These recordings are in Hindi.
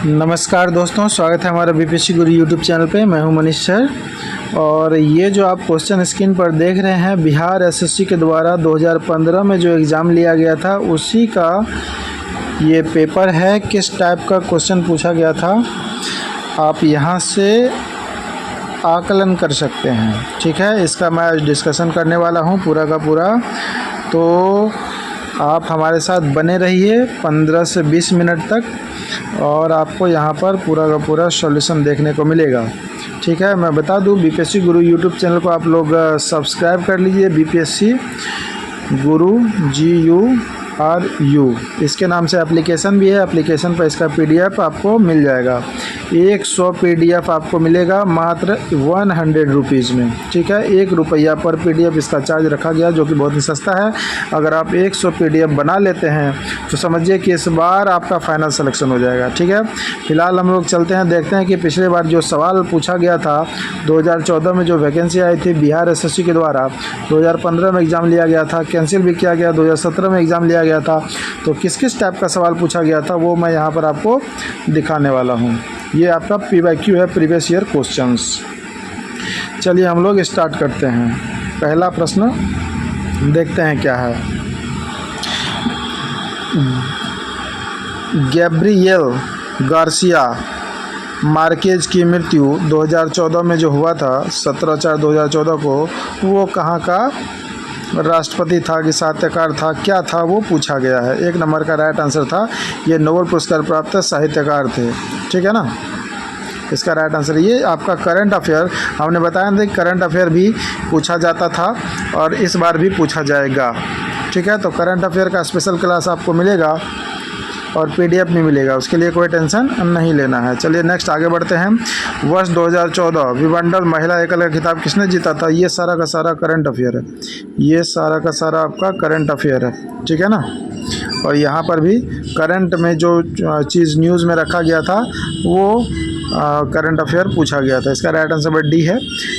नमस्कार दोस्तों, स्वागत है हमारा बीपीएससी गुरु यूट्यूब चैनल पे। मैं हूं मनीष सर। और ये जो आप क्वेश्चन स्क्रीन पर देख रहे हैं, बिहार एसएससी के द्वारा 2015 में जो एग्ज़ाम लिया गया था उसी का ये पेपर है। किस टाइप का क्वेश्चन पूछा गया था आप यहाँ से आकलन कर सकते हैं। ठीक है, इसका मैं आज डिस्कशन करने वाला हूँ पूरा का पूरा। तो आप हमारे साथ बने रहिए 15 से 20 मिनट तक और आपको यहाँ पर पूरा का पूरा सॉल्यूशन देखने को मिलेगा। ठीक है, मैं बता दूँ बीपीएससी गुरु यूट्यूब चैनल को आप लोग सब्सक्राइब कर लीजिए। बीपीएससी गुरु GURU इसके नाम से एप्लीकेशन भी है। एप्लीकेशन पर इसका PDF आपको मिल जाएगा। 100 PDF आपको मिलेगा मात्र 100 रुपीज़ में। ठीक है, ₹1 पर PDF इसका चार्ज रखा गया, जो कि बहुत ही सस्ता है। अगर आप 100 PDF बना लेते हैं तो समझिए कि इस बार आपका फाइनल सिलेक्शन हो जाएगा। ठीक है, फिलहाल हम लोग चलते हैं, देखते हैं कि पिछले बार जो सवाल पूछा गया था 2014 में जो वैकेंसी आई थी बिहार एसएससी के द्वारा, 2015 में एग्ज़ाम लिया गया था, कैंसिल भी किया गया, 2017 में एग्ज़ाम लिया गया था। तो किस किस टाइप का सवाल पूछा गया था वो मैं यहाँ पर आपको दिखाने वाला हूँ। ये आपका PYQ है, प्रीवियस ईयर क्वेश्चंस। चलिए हम लोग स्टार्ट करते हैं। पहला प्रश्न देखते हैं क्या है। गैब्रिएल गार्सिया मार्केज की मृत्यु 2014 में जो हुआ था 17/4/2014 को, वो कहाँ का राष्ट्रपति था कि साहित्यकार था, क्या था वो पूछा गया है। 1 नंबर का राइट आंसर था, ये नोबेल पुरस्कार प्राप्त साहित्यकार थे। ठीक है ना, इसका राइट आंसर ये। आपका करंट अफेयर हमने बताया था कि करंट अफेयर भी पूछा जाता था और इस बार भी पूछा जाएगा। ठीक है, तो करंट अफेयर का स्पेशल क्लास आपको मिलेगा और PDF नहीं मिलेगा, उसके लिए कोई टेंशन नहीं लेना है। चलिए नेक्स्ट आगे बढ़ते हैं। वर्ष 2014 विबंडल महिला एकल का खिताब किसने जीता था। ये सारा का सारा करंट अफेयर है, ये सारा का सारा आपका करंट अफेयर है। ठीक है ना, और यहाँ पर भी करंट में जो चीज़ न्यूज़ में रखा गया था वो करंट अफेयर पूछा गया था। इसका राइट आंसर D है।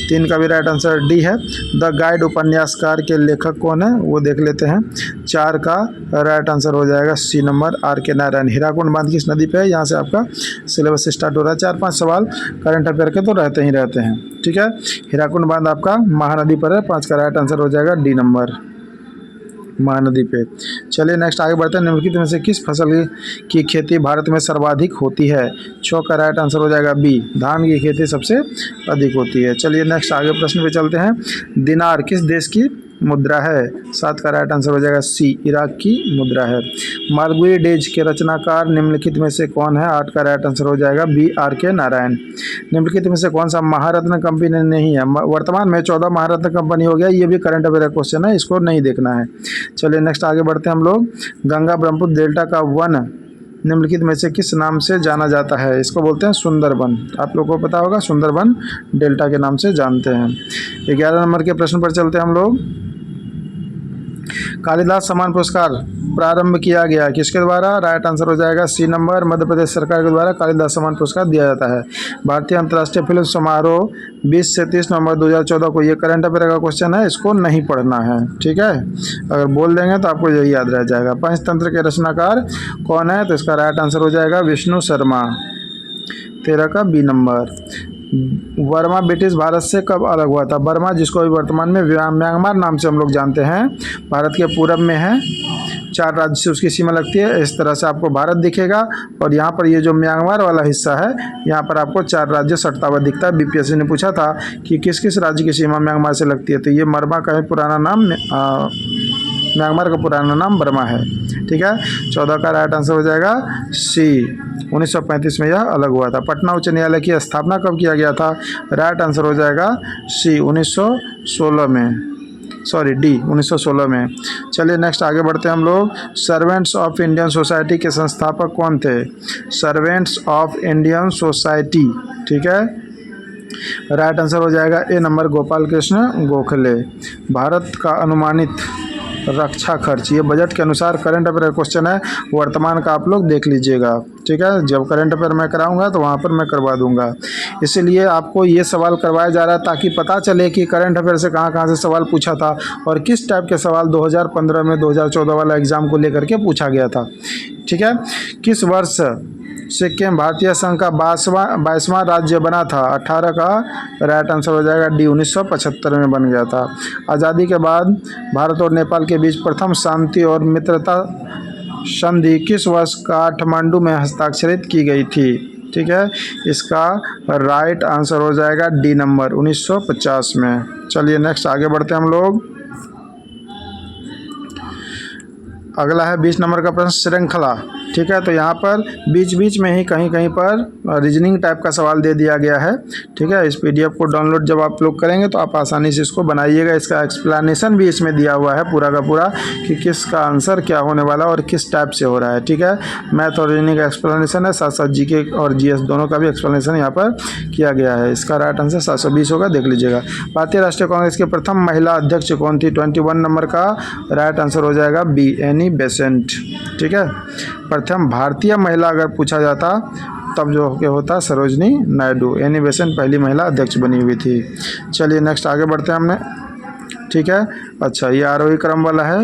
3 का भी राइट आंसर D है। द गाइड उपन्यासकार के लेखक कौन है वो देख लेते हैं। 4 का राइट आंसर हो जाएगा C number R.K. Narayan. Hirakud बांध किस नदी पे है, यहाँ से आपका सिलेबस स्टार्ट हो रहा है। 4-5 सवाल करंट अफेयर के तो रहते ही रहते हैं। ठीक है, हीराकुंड बांध आपका महानदी पर है। 5 का राइट आंसर हो जाएगा D नंबर, महानदी पे। चलिए नेक्स्ट आगे बढ़ते हैं। निम्नलिखित में से किस फसल की खेती भारत में सर्वाधिक होती है। 6 का राइट आंसर हो जाएगा B, धान की खेती सबसे अधिक होती है। चलिए नेक्स्ट आगे प्रश्न पे चलते हैं। दिनार किस देश की मुद्रा है। 7 का राइट आंसर हो जाएगा C, इराक की मुद्रा है। मालगुडी डेज के रचनाकार निम्नलिखित में से कौन है। 8 का राइट आंसर हो जाएगा B, R.K. नारायण। निम्नलिखित में से कौन सा महारत्न कंपनी नहीं है। वर्तमान में 14 महारत्न कंपनी हो गया। ये भी करंट अफेयर क्वेश्चन है, इसको नहीं देखना है। चलिए नेक्स्ट आगे बढ़ते हैं हम लोग। गंगा ब्रह्मपुत्र डेल्टा का वन निम्नलिखित में से किस नाम से जाना जाता है। इसको बोलते हैं सुंदरबन। आप लोगों को पता होगा, सुंदरबन डेल्टा के नाम से जानते हैं। 11 नंबर के प्रश्न पर चलते हैं हम लोग। कालिदास सम्मान पुरस्कार प्रारंभ किया गया किसके द्वारा। राइट आंसर हो जाएगा C नंबर, मध्य प्रदेश सरकार के द्वारा कालिदास सम्मान पुरस्कार दिया जाता है। भारतीय अंतर्राष्ट्रीय फिल्म समारोह 20 से 30 नवंबर 2014 को, ये करंट अफेयर का क्वेश्चन है, इसको नहीं पढ़ना है। ठीक है, अगर बोल देंगे तो आपको यही याद रह जाएगा। पंचतंत्र के रचनाकार कौन है, तो इसका राइट आंसर हो जाएगा विष्णु शर्मा। 13 का B number. Burma British Bharat से कब अलग हुआ था। बर्मा, जिसको अभी वर्तमान में म्यांमार नाम से हम लोग जानते हैं, भारत के पूरब में है। 4 राज्य से उसकी सीमा लगती है। इस तरह से आपको भारत दिखेगा और यहाँ पर ये जो म्यांमार वाला हिस्सा है, यहाँ पर आपको 4 राज्य सटता हुआ दिखता है। BPSC ने पूछा था कि किस किस राज्य की सीमा म्यांमार से लगती है, तो ये बर्मा का पुराना नाम, म्यांमार का पुराना नाम बर्मा है। ठीक है, 14 का राइट आंसर हो जाएगा C, 1935 में यह अलग हुआ था। पटना उच्च न्यायालय की स्थापना कब किया गया था। राइट आंसर हो जाएगा C, 1916 में, सॉरी D, 1916 में। चलिए नेक्स्ट आगे बढ़ते हैं हम लोग। सर्वेंट्स ऑफ इंडियन सोसाइटी के संस्थापक कौन थे। सर्वेंट्स ऑफ इंडियन सोसाइटी, ठीक है, राइट आंसर हो जाएगा A नंबर, गोपाल कृष्ण गोखले। भारत का अनुमानित रक्षा खर्च, ये बजट के अनुसार करंट अफेयर क्वेश्चन है, वर्तमान का आप लोग देख लीजिएगा। ठीक है, जब करंट अफेयर मैं कराऊंगा तो वहाँ पर मैं करवा दूंगा। इसलिए आपको ये सवाल करवाया जा रहा है ताकि पता चले कि करंट अफेयर से कहाँ कहाँ से सवाल पूछा था और किस टाइप के सवाल 2015 में 2014 वाला एग्ज़ाम को लेकर के पूछा गया था। ठीक है, किस वर्ष सिक्किम भारतीय संघ का 22वां राज्य बना था। 18 का राइट आंसर हो जाएगा डी, 1975 में बन गया था। आज़ादी के बाद भारत और नेपाल के बीच प्रथम शांति और मित्रता संधि किस वर्ष काठमांडू में हस्ताक्षरित की गई थी? ठीक है, इसका राइट आंसर हो जाएगा डी नंबर, 1950 में। चलिए नेक्स्ट आगे बढ़ते हैं हम लोग। अगला है 20 नंबर का प्रश्न, श्रृंखला। ठीक है, तो यहाँ पर बीच बीच में ही कहीं कहीं पर रीजनिंग टाइप का सवाल दे दिया गया है। ठीक है, इस पीडीएफ को डाउनलोड जब आप लोग करेंगे तो आप आसानी से इसको बनाइएगा। इसका एक्सप्लेनेशन भी इसमें दिया हुआ है पूरा का पूरा कि किसका आंसर क्या होने वाला और किस टाइप से हो रहा है। ठीक है, मैथ और रीजनिंग का एक्सप्लेनेशन है, साथ साथ जीके और जीएस दोनों का भी एक्सप्लेनेशन यहाँ पर किया गया है। इसका राइट आंसर 720 होगा, देख लीजिएगा। भारतीय राष्ट्रीय कांग्रेस के प्रथम महिला अध्यक्ष कौन थी? 21 नंबर का राइट आंसर हो जाएगा बी, एनी बेसेंट। ठीक है, प्रथम भारतीय महिला अगर पूछा जाता तब जो के होता सरोजनी नायडू। एनी बेसेंट पहली महिला अध्यक्ष बनी हुई थी। चलिए नेक्स्ट आगे बढ़ते हैं हमने। ठीक है, अच्छा ये आरोही क्रम वाला है।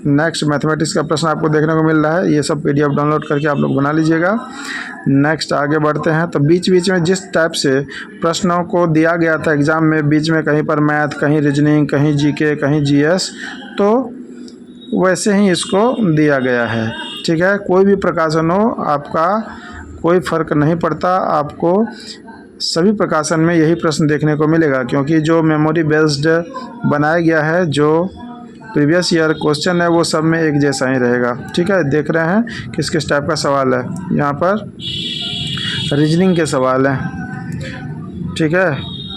नेक्स्ट मैथमेटिक्स का प्रश्न आपको देखने को मिल रहा है, ये सब पीडीएफ डाउनलोड करके आप लोग बना लीजिएगा। नेक्स्ट आगे बढ़ते हैं। तो बीच बीच में जिस टाइप से प्रश्नों को दिया गया था एग्जाम में, बीच में कहीं पर मैथ, कहीं रीजनिंग, कहीं जीके, कहीं जीएस, तो वैसे ही इसको दिया गया है। ठीक है, कोई भी प्रकाशन हो आपका कोई फ़र्क नहीं पड़ता, आपको सभी प्रकाशन में यही प्रश्न देखने को मिलेगा, क्योंकि जो मेमोरी बेस्ड बनाया गया है, जो प्रीवियस ईयर क्वेश्चन है, वो सब में एक जैसा ही रहेगा। ठीक है, देख रहे हैं किस किस टाइप का सवाल है। यहाँ पर रीजनिंग के सवाल हैं। ठीक है,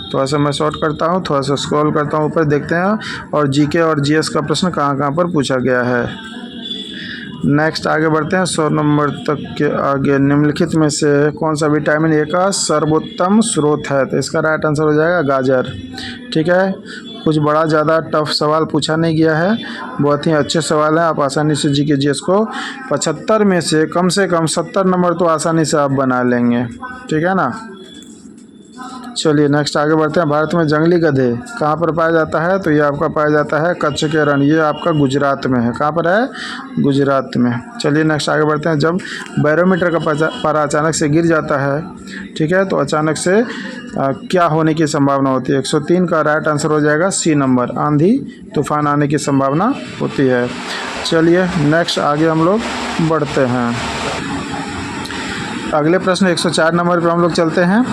थोड़ा सा मैं शॉर्ट करता हूँ, थोड़ा सा स्क्रॉल करता हूँ ऊपर, देखते हैं और जीके और जीएस का प्रश्न कहाँ कहाँ पर पूछा गया है। नेक्स्ट आगे बढ़ते हैं 100 नंबर तक के आगे। निम्नलिखित में से कौन सा विटामिन ए का सर्वोत्तम स्रोत है? तो इसका राइट आंसर हो जाएगा गाजर। ठीक है, कुछ बड़ा ज़्यादा टफ सवाल पूछा नहीं गया है, बहुत ही अच्छे सवाल हैं। आप आसानी से जीके जीएस को 75 में से कम 70 नंबर तो आसानी से आप बना लेंगे। ठीक है ना। चलिए नेक्स्ट आगे बढ़ते हैं। भारत में जंगली गधे कहाँ पर पाया जाता है? तो ये आपका पाया जाता है कच्छ के रण, ये आपका गुजरात में है। कहाँ पर है? गुजरात में। चलिए नेक्स्ट आगे बढ़ते हैं। जब बैरोमीटर का पारा अचानक से गिर जाता है, ठीक है, तो अचानक से क्या होने की संभावना होती है? 103 का राइट आंसर हो जाएगा सी नंबर, आंधी तूफान आने की संभावना होती है। चलिए नेक्स्ट आगे हम लोग बढ़ते हैं। अगले प्रश्न 104 नंबर पर हम लोग चलते हैं।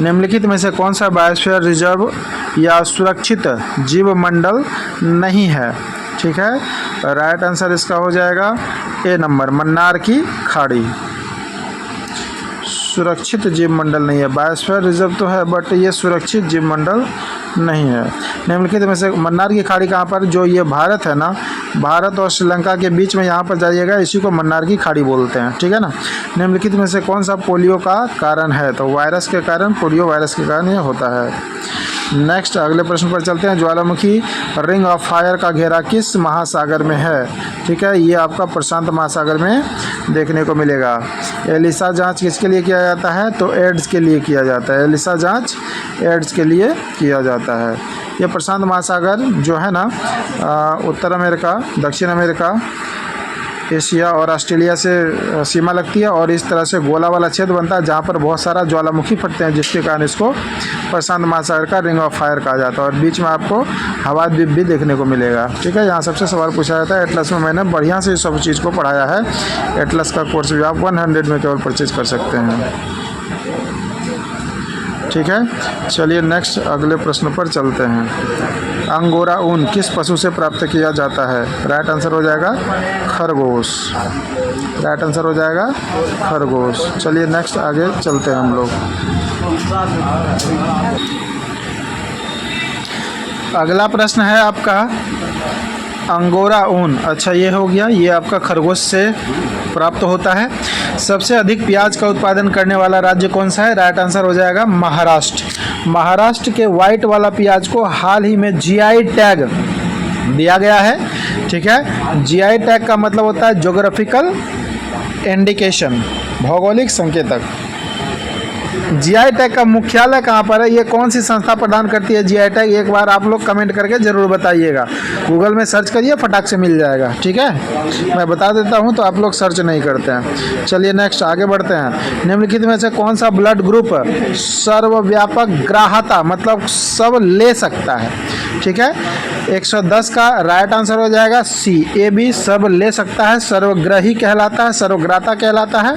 निम्नलिखित में से कौन सा बायोस्फीयर रिजर्व या सुरक्षित जीव मंडल नहीं है? ठीक है, राइट आंसर इसका हो जाएगा ए नंबर, मन्नार की खाड़ी। सुरक्षित जीव मंडल नहीं है, बायोस्फीयर रिजर्व तो है बट ये सुरक्षित जीव मंडल नहीं है। निम्नलिखित में से मन्नार की खाड़ी कहाँ पर? जो ये भारत है ना, भारत और श्रीलंका के बीच में यहाँ पर जाइएगा, इसी को मन्नार की खाड़ी बोलते हैं। ठीक है ना। निम्नलिखित में से कौन सा पोलियो का कारण है? तो वायरस के कारण, पोलियो वायरस के कारण ये होता है। नेक्स्ट अगले प्रश्न पर चलते हैं। ज्वालामुखी रिंग ऑफ फायर का घेरा किस महासागर में है? ठीक है, ये आपका प्रशांत महासागर में देखने को मिलेगा। एलिसा जांच किसके लिए किया जाता है? तो एड्स के लिए किया जाता है। एलिसा जांच एड्स के लिए किया जाता है। ये प्रशांत महासागर जो है ना, उत्तर अमेरिका, दक्षिण अमेरिका, एशिया और ऑस्ट्रेलिया से सीमा लगती है और इस तरह से गोला वाला छेद बनता है जहाँ पर बहुत सारा ज्वालामुखी फटते हैं, जिसके कारण इसको प्रशांत महासागर का रिंग ऑफ फायर कहा जाता है। और बीच में आपको हवा द्वीप भी देखने को मिलेगा। ठीक है, यहाँ सबसे सवाल पूछा जाता है। एटलस में मैंने बढ़िया से सब चीज़ को पढ़ाया है। एटलस का कोर्स भी आप 100 में केवल परचेज कर सकते हैं। ठीक है, चलिए नेक्स्ट अगले प्रश्न पर चलते हैं। अंगोरा ऊन किस पशु से प्राप्त किया जाता है? राइट आंसर हो जाएगा खरगोश। राइट आंसर हो जाएगा खरगोश। चलिए नेक्स्ट आगे चलते हैं हम लोग। अगला प्रश्न है आपका अंगोरा ऊन। अच्छा ये हो गया, ये आपका खरगोश से प्राप्त होता है। सबसे अधिक प्याज का उत्पादन करने वाला राज्य कौन सा है? राइट आंसर हो जाएगा महाराष्ट्र। महाराष्ट्र के वाइट वाला प्याज को हाल ही में जीआई टैग दिया गया है। ठीक है, जीआई टैग का मतलब होता है ज्योग्राफिकल इंडिकेशन, भौगोलिक संकेतक। जीआई टैग का मुख्यालय कहाँ पर है, ये कौन सी संस्था प्रदान करती है जीआई टैग, एक बार आप लोग कमेंट करके ज़रूर बताइएगा। गूगल में सर्च करिए, फटाक से मिल जाएगा। ठीक है, मैं बता देता हूँ तो आप लोग सर्च नहीं करते हैं। चलिए नेक्स्ट आगे बढ़ते हैं। निम्नलिखित में से कौन सा ब्लड ग्रुप सर्वव्यापक ग्राह्यता मतलब सब ले सकता है। ठीक है, 110 का राइट आंसर हो जाएगा सी, ए बी सब ले सकता है, सर्वग्राही कहलाता है, सर्वग्राता कहलाता है।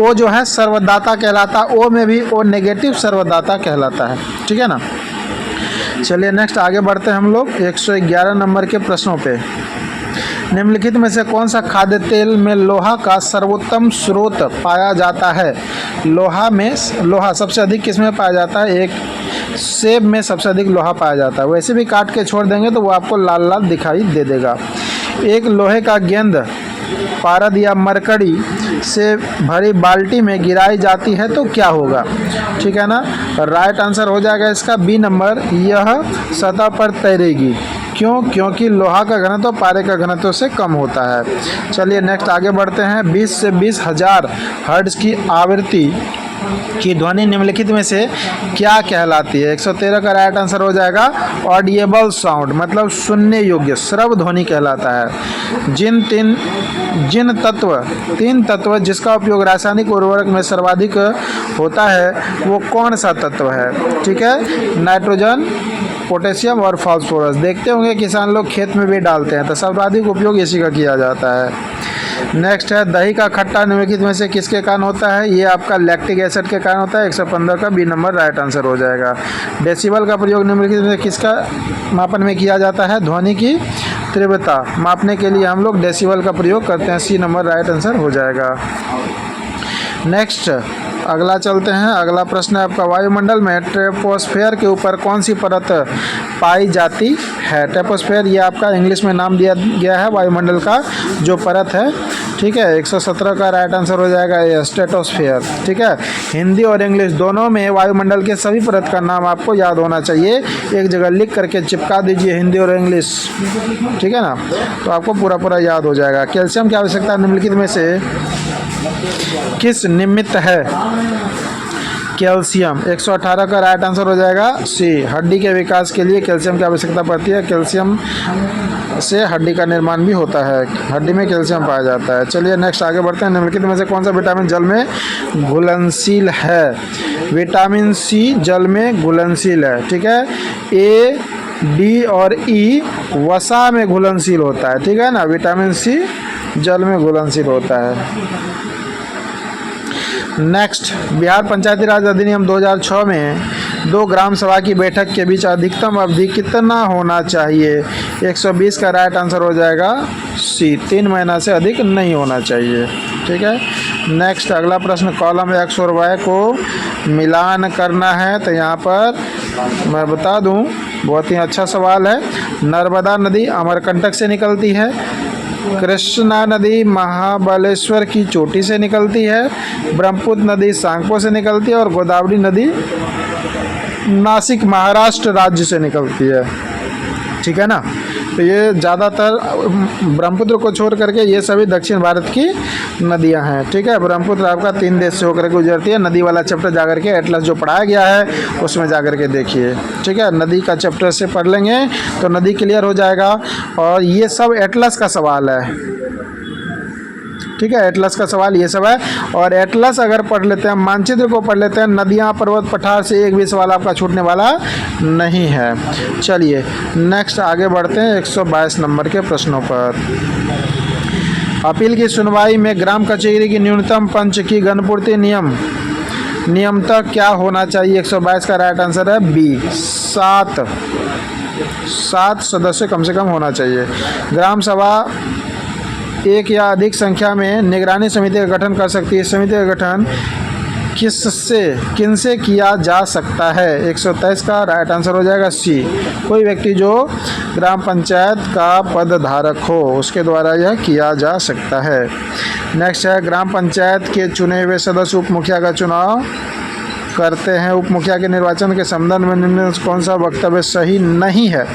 ओ जो है सर्वदाता कहलाता है, ओ में भी ओ नेगेटिव सर्वदाता कहलाता है। ठीक है ना। चलिए नेक्स्ट आगे बढ़ते हैं हम लोग 111 नंबर के प्रश्नों पे। निम्नलिखित में से कौन सा खाद्य तेल में लोहा का सर्वोत्तम स्रोत पाया जाता है। लोहा सबसे अधिक किस में पाया जाता है, एक सेब में सबसे अधिक लोहा पाया जाता है। वैसे भी काट के छोड़ देंगे तो वो आपको लाल लाल दिखाई दे देगा। एक लोहे का गेंद पारद या मरकड़ी से भरी बाल्टी में गिराई जाती है तो क्या होगा। ठीक है ना, राइट आंसर हो जाएगा इसका बी नंबर, यह सतह पर तैरेगी। क्यों, क्योंकि लोहा का घनत्व पारे का घनत्व से कम होता है। चलिए नेक्स्ट आगे बढ़ते हैं। 20 से 20,000 हर्ट्ज की आवृत्ति की ध्वनि निम्नलिखित में से क्या कहलाती है। 113 का राइट आंसर हो जाएगा ऑडिएबल साउंड मतलब सुनने योग्य श्रव्य ध्वनि कहलाता है। तीन तत्व जिसका उपयोग रासायनिक उर्वरक में सर्वाधिक होता है वो कौन सा तत्व है। ठीक है, नाइट्रोजन, पोटेशियम और फास्फोरस। देखते होंगे किसान लोग खेत में भी डालते हैं तो सर्वाधिक उपयोग इसी का किया जाता है। नेक्स्ट है दही का खट्टा निम्नलिखित में से किसके कारण होता है, ये आपका लैक्टिक एसिड के कारण होता है। 115 का बी नंबर राइट आंसर हो जाएगा। डेसिबल का प्रयोग निम्नलिखित में से किसका मापन में किया जाता है, ध्वनि की तीव्रता मापने के लिए हम लोग डेसिबल का प्रयोग करते हैं। सी नंबर राइट आंसर हो जाएगा। नेक्स्ट अगला चलते हैं। अगला प्रश्न है आपका, वायुमंडल में ट्रोपोस्फेयर के ऊपर कौन सी परत पाई जाती है। ट्रोपोस्फेयर ये आपका इंग्लिश में नाम दिया गया है वायुमंडल का जो परत है। ठीक है, 117 का राइट आंसर हो जाएगा ये स्ट्रेटोस्फेयर। ठीक है, हिंदी और इंग्लिश दोनों में वायुमंडल के सभी परत का नाम आपको याद होना चाहिए। एक जगह लिख करके चिपका दीजिए हिंदी और इंग्लिश। ठीक है ना, तो आपको पूरा याद हो जाएगा। कैल्शियम की आवश्यकता निम्नलिखित में से किस निमित्त है। कैल्शियम 118 का राइट आंसर हो जाएगा सी, हड्डी के विकास के लिए कैल्शियम की आवश्यकता पड़ती है। कैल्शियम से हड्डी का निर्माण भी होता है, हड्डी में कैल्शियम पाया जाता है। चलिए नेक्स्ट आगे बढ़ते हैं। निम्नलिखित में से कौन सा विटामिन जल में घुलनशील है। विटामिन सी जल में घुलनशील है। ठीक है, ए डी और ई वसा में घुलनशील होता है। ठीक है ना, विटामिन सी जल में घुलनशील होता है। नेक्स्ट, बिहार पंचायती राज अधिनियम 2006 में 2 ग्राम सभा की बैठक के बीच अधिकतम अवधि कितना होना चाहिए। 120 का राइट आंसर हो जाएगा सी, 3 महीना से अधिक नहीं होना चाहिए। ठीक है, नेक्स्ट अगला प्रश्न, कॉलम एक्स और वाई को मिलान करना है तो यहाँ पर मैं बता दूँ, बहुत ही अच्छा सवाल है। नर्मदा नदी अमरकंटक से निकलती है, कृष्णा नदी महाबलेश्वर की चोटी से निकलती है, ब्रह्मपुत्र नदी सांगपो से निकलती है और गोदावरी नदी नासिक महाराष्ट्र राज्य से निकलती है। ठीक है ना, तो ये ज़्यादातर ब्रह्मपुत्र को छोड़ करके ये सभी दक्षिण भारत की नदियां हैं। ठीक है, ब्रह्मपुत्र आपका 3 देश से होकर के गुजरती है। नदी वाला चैप्टर जाकर के एटलस जो पढ़ाया गया है उसमें जाकर के देखिए। ठीक है, नदी का चैप्टर से पढ़ लेंगे तो नदी क्लियर हो जाएगा। और ये सब एटलस का सवाल है। ठीक है, एटलस का सवाल ये सब है। और एटलस अगर पढ़ लेते हैं, मानचित्र को पढ़ लेते हैं, नदियाँ पर्वत पठार से एक भी सवाल आपका छूटने वाला नहीं है। चलिए नेक्स्ट आगे बढ़ते हैं 122 नंबर के प्रश्नों पर। अपील की सुनवाई में ग्राम कचहरी की न्यूनतम पंच की गणपूर्ति नियमतः क्या होना चाहिए। 122 का राइट आंसर है बी, 7 सदस्य कम से कम होना चाहिए। ग्राम सभा एक या अधिक संख्या में निगरानी समिति का गठन कर सकती है। समिति का गठन किनसे किया जा सकता है। 123 का राइट आंसर हो जाएगा सी, कोई व्यक्ति जो ग्राम पंचायत का पद धारक हो उसके द्वारा यह किया जा सकता है। नेक्स्ट है, ग्राम पंचायत के चुने हुए सदस्य उप मुखिया का चुनाव करते हैं। उप मुखिया के निर्वाचन के संबंध में निम्न में कौन सा वक्तव्य सही नहीं है?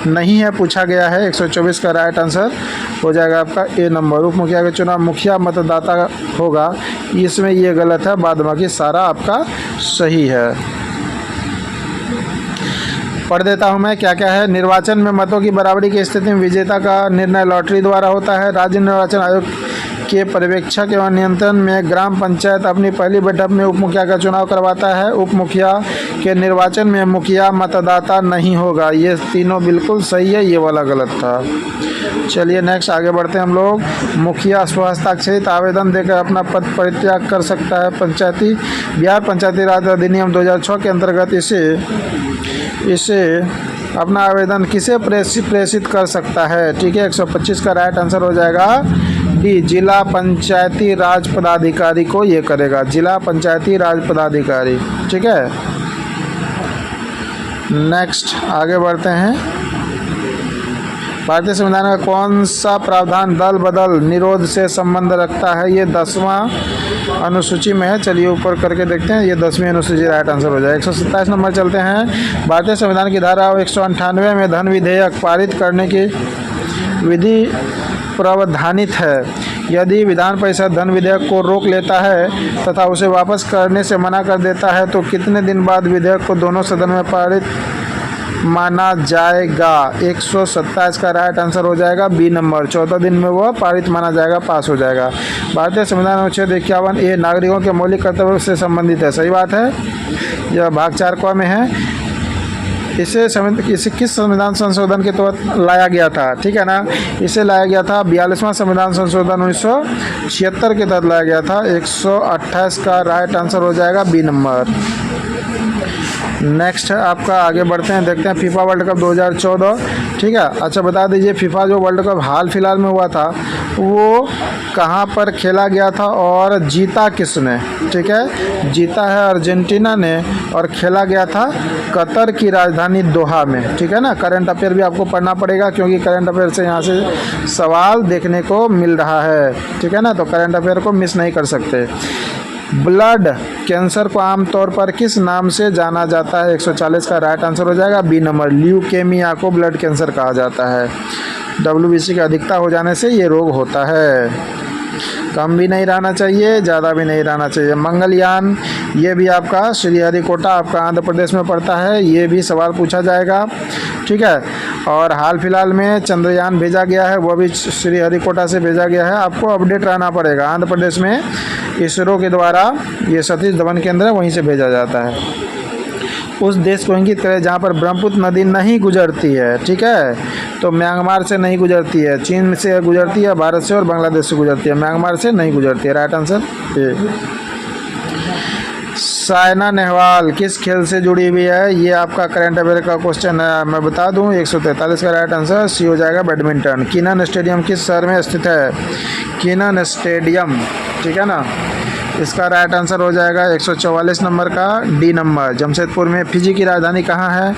नहीं है पूछा गया है। 124 का राइट आंसर हो जाएगा आपका ए नंबर। उप मुखिया के चुनाव मुखिया मतदाता होगा, इसमें ये गलत है, बाद बाकी सारा आपका सही है। पढ़ देता हूँ मैं क्या क्या है। निर्वाचन में मतों की बराबरी की स्थिति में विजेता का निर्णय लॉटरी द्वारा होता है। राज्य निर्वाचन आयोग के पर्यवेक्षक एवं नियंत्रण में ग्राम पंचायत अपनी पहली बैठक में उप मुखिया का चुनाव करवाता है। उप मुखिया के निर्वाचन में मुखिया मतदाता नहीं होगा। ये तीनों बिल्कुल सही है, ये वाला गलत था। चलिए नेक्स्ट आगे बढ़ते हैं हम लोग। मुखिया स्वहस्ताक्षरित आवेदन देकर अपना पद परित्याग कर सकता है। बिहार पंचायती राज अधिनियम 2006 के अंतर्गत इसे अपना आवेदन किसे प्रेषित कर सकता है? ठीक है, 125 का राइट आंसर हो जाएगा डी, जिला पंचायती राज पदाधिकारी को ये करेगा, जिला पंचायती राज पदाधिकारी। ठीक है, नेक्स्ट आगे बढ़ते हैं। भारतीय संविधान का कौन सा प्रावधान दल बदल निरोध से संबंध रखता है? ये 10वां अनुसूची में है। चलिए ऊपर करके देखते हैं, ये 10वीं अनुसूची राइट आंसर हो जाएगा। 127 नंबर चलते हैं। भारतीय संविधान की धारा 198 में धन विधेयक पारित करने की विधि प्रावधानित है। यदि विधान परिषद धन विधेयक को रोक लेता है तथा उसे वापस करने से मना कर देता है तो कितने दिन बाद विधेयक को दोनों सदन में पारित माना जाएगा? 127 का राइट आंसर हो जाएगा बी नंबर, 14 दिन में वह पारित माना जाएगा, पास हो जाएगा। भारतीय संविधान अनुच्छेद 51 ए नागरिकों के मौलिक कर्तव्यों से संबंधित है। सही बात है, यह भाग 4 क में है। इसे किस संविधान संशोधन के तहत लाया गया था? ठीक है ना, इसे लाया गया था 42वां संविधान संशोधन 1976 के तहत लाया गया था। 128 का राइट आंसर हो जाएगा बी नंबर। नेक्स्ट आपका आगे बढ़ते हैं, देखते हैं फीफा वर्ल्ड कप 2014। ठीक है, अच्छा बता दीजिए फीफा जो वर्ल्ड कप हाल फिलहाल में हुआ था वो कहाँ पर खेला गया था और जीता किसने? ठीक है, जीता है अर्जेंटीना ने और खेला गया था कतर की राजधानी दोहा में। ठीक है ना, करंट अफेयर भी आपको पढ़ना पड़ेगा क्योंकि करंट अफेयर से यहाँ से सवाल देखने को मिल रहा है। ठीक है ना, तो करंट अफेयर को मिस नहीं कर सकते। ब्लड कैंसर को आमतौर पर किस नाम से जाना जाता है? 140 का राइट आंसर हो जाएगा बी नंबर, ल्यूकेमिया को ब्लड कैंसर कहा जाता है। WBC की अधिकता हो जाने से ये रोग होता है। कम भी नहीं रहना चाहिए, ज़्यादा भी नहीं रहना चाहिए। मंगलयान, ये भी आपका श्रीहरिकोटा आपका आंध्र प्रदेश में पड़ता है, ये भी सवाल पूछा जाएगा। ठीक है, और हाल फिलहाल में चंद्रयान भेजा गया है, वो भी श्रीहरिकोटा से भेजा गया है। आपको अपडेट रहना पड़ेगा। आंध्र प्रदेश में इसरो के द्वारा ये सतीश धवन केंद्र है, वहीं से भेजा जाता है। उस देश को इंगित करें जहाँ पर ब्रह्मपुत्र नदी नहीं गुजरती है। ठीक है, तो म्यांमार से नहीं गुजरती है, चीन से गुजरती है, भारत से और बांग्लादेश से गुजरती है, म्यांमार से नहीं गुजरती है। Right answer A. Saina Nehwal किस खेल से जुड़ी हुई है? ये आपका करंट अफेयर का क्वेश्चन है, मैं बता दूं। 143 का राइट आंसर सी हो जाएगा बैडमिंटन। कीनन स्टेडियम किस शहर में स्थित है? कीनन स्टेडियम, ठीक है ना, इसका राइट आंसर हो जाएगा 144 नंबर का डी नंबर, जमशेदपुर में। फिजी की राजधानी कहाँ है?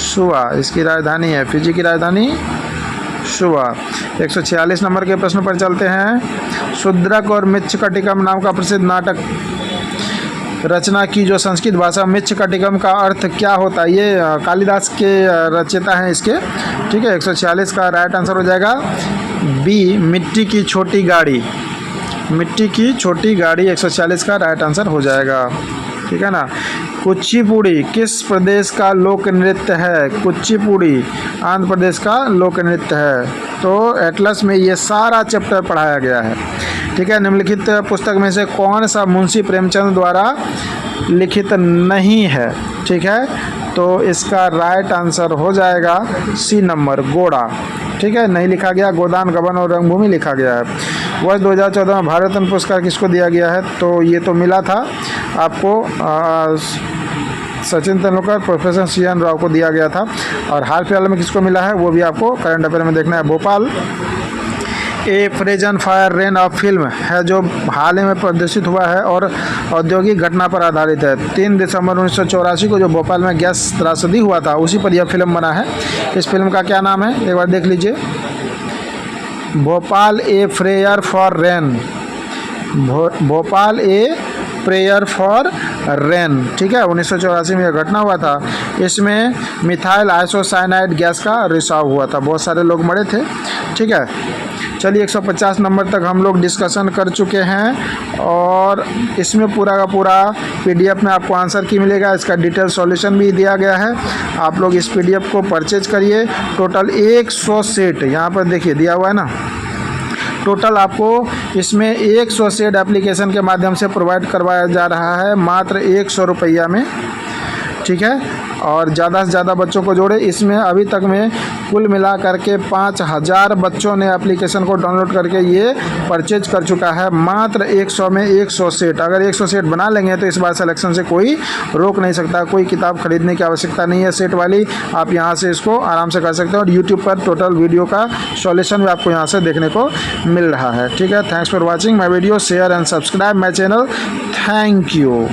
सुआ इसकी राजधानी है, फिजी की राजधानी सुआ। 146 नंबर के प्रश्न पर चलते हैं। शूद्रक और मृच्छकटिकम नाम का प्रसिद्ध नाटक रचना की जो संस्कृत भाषा मृच्छकटिकम का अर्थ क्या होता है? ये कालिदास के रचयिता हैं इसके। ठीक है, 146 का राइट आंसर हो जाएगा बी, मिट्टी की छोटी गाड़ी, मिट्टी की छोटी गाड़ी 140 का राइट आंसर हो जाएगा। ठीक है ना। कुचिपुड़ी किस प्रदेश का लोक नृत्य है? कुचिपुड़ी आंध्र प्रदेश का लोक नृत्य है। तो एटलस में ये सारा चैप्टर पढ़ाया गया है। ठीक है, निम्नलिखित पुस्तक में से कौन सा मुंशी प्रेमचंद द्वारा लिखित नहीं है? ठीक है, तो इसका राइट आंसर हो जाएगा सी नंबर, गोड़ा। ठीक है, नहीं लिखा गया, गोदान गबन और रंगभूमि लिखा गया है। वर्ष 2014 में भारत रत्न पुरस्कार किसको दिया गया है? तो ये तो मिला था आपको सचिन तेंदुलकर, प्रोफेसर CN राव को दिया गया था। और हाल फिलहाल में किसको मिला है वो भी आपको करंट अफेयर में देखना है। भोपाल ए फ्रेजन फायर रेन ऑफ फिल्म है जो हाल ही में प्रदर्शित हुआ है और औद्योगिक घटना पर आधारित है। 3 दिसंबर 1984 को जो भोपाल में गैस त्रासदी हुआ था उसी पर यह फिल्म बना है। इस फिल्म का क्या नाम है एक बार देख लीजिए। Bhopal a prayer for rain, Bhopal a prayer for rain, ठीक है, 1984 में यह घटना हुआ था। इसमें मिथाइल आइसोसाइनाइड गैस का रिसाव हुआ था, बहुत सारे लोग मरे थे, ठीक है। चलिए 150 नंबर तक हम लोग डिस्कशन कर चुके हैं और इसमें पूरा का पूरा पीडीएफ में आपको आंसर की मिलेगा, इसका डिटेल सॉल्यूशन भी दिया गया है। आप लोग इस पीडीएफ को परचेज करिए। टोटल 100 सेट यहाँ पर देखिए दिया हुआ है ना, टोटल आपको इसमें 100 सेट एप्लीकेशन के माध्यम से प्रोवाइड करवाया जा रहा है मात्र 100 रुपया में, ठीक है। और ज़्यादा से ज़्यादा बच्चों को जोड़े। इसमें अभी तक में कुल मिला करके 5000 बच्चों ने एप्लीकेशन को डाउनलोड करके ये परचेज कर चुका है मात्र 100 में 100 सेट। अगर 100 सेट बना लेंगे तो इस बार सिलेक्शन से कोई रोक नहीं सकता। कोई किताब खरीदने की आवश्यकता नहीं है सेट वाली, आप यहाँ से इसको आराम से कर सकते हैं। और यूट्यूब पर टोटल वीडियो का सॉल्यूशन भी आपको यहाँ से देखने को मिल रहा है, ठीक है। Thanks for watching my video, share and subscribe my channel. Thank you.